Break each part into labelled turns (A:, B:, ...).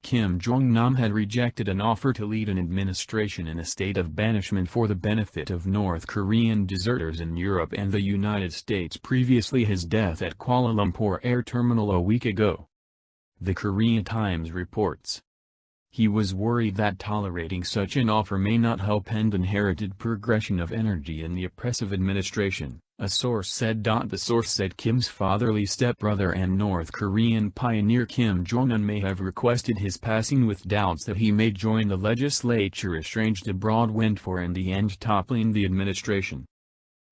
A: Kim Jong Nam had rejected an offer to lead an administration in a state of banishment for the benefit of North Korean deserters in Europe and the United States previously his death at Kuala Lumpur Air Terminal a week ago. The Korea Times reports. He was worried that tolerating such an offer may not help end inherited progression of energy in the oppressive administration, a source said. The source said Kim's fatherly stepbrother and North Korean pioneer Kim Jong-un may have requested his passing with doubts that he may join the legislature estranged abroad went for in the end toppling the administration.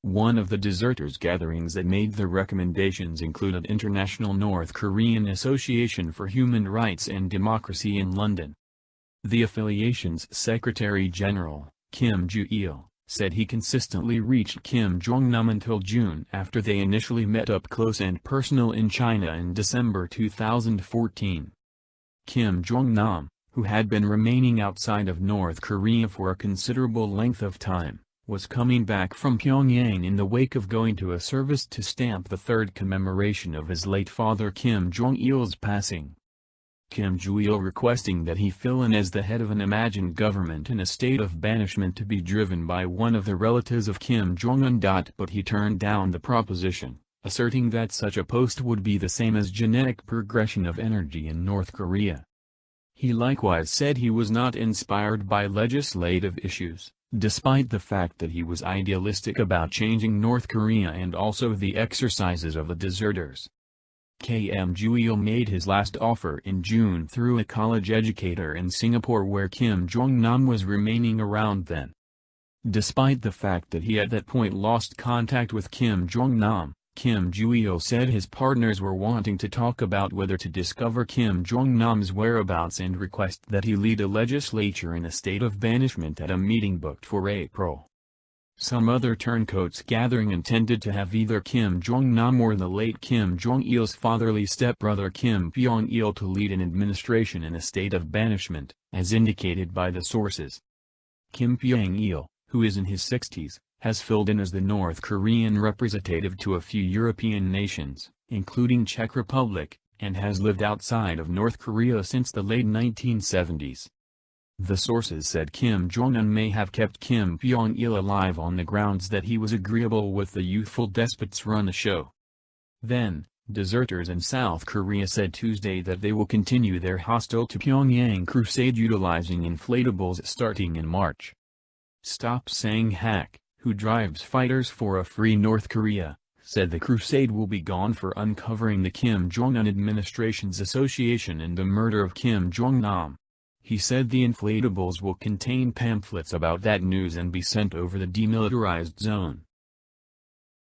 A: One of the deserters' gatherings that made the recommendations included International North Korean Association for Human Rights and Democracy in London. The affiliation's Secretary-General, Kim Ju-il, said he consistently reached Kim Jong-nam until June after they initially met up close and personal in China in December 2014. Kim Jong-nam, who had been remaining outside of North Korea for a considerable length of time, was coming back from Pyongyang in the wake of going to a service to stamp the third commemoration of his late father Kim Jong-il's passing. Kim Ju-il requesting that he fill in as the head of an imagined government in a state of banishment to be driven by one of the relatives of Kim Jong-un. But he turned down the proposition, asserting that such a post would be the same as genetic progression of energy in North Korea. He likewise said he was not inspired by legislative issues, despite the fact that he was idealistic about changing North Korea and also the exercises of the deserters. Kim Ju-il made his last offer in June through a college educator in Singapore where Kim Jong-nam was remaining around then. Despite the fact that he at that point lost contact with Kim Jong-nam, Kim Ju-il said his partners were wanting to talk about whether to discover Kim Jong-nam's whereabouts and request that he lead a legislature in a state of banishment at a meeting booked for April. Some other turncoats gathering intended to have either Kim Jong-nam or the late Kim Jong-il's fatherly stepbrother Kim Pyong-il to lead an administration in a state of banishment, as indicated by the sources. Kim Pyong-il, who is in his 60s, has filled in as the North Korean representative to a few European nations, including Czech Republic, and has lived outside of North Korea since the late 1970s. The sources said Kim Jong-un may have kept Kim Pyong-il alive on the grounds that he was agreeable with the youthful despot's run the show. Then, deserters in South Korea said Tuesday that they will continue their hostile to Pyongyang crusade utilizing inflatables starting in March. Stop Sang-hak, who drives fighters for a free North Korea, said the crusade will be gone for uncovering the Kim Jong-un administration's association in the murder of Kim Jong-nam. He said the inflatables will contain pamphlets about that news and be sent over the demilitarized zone.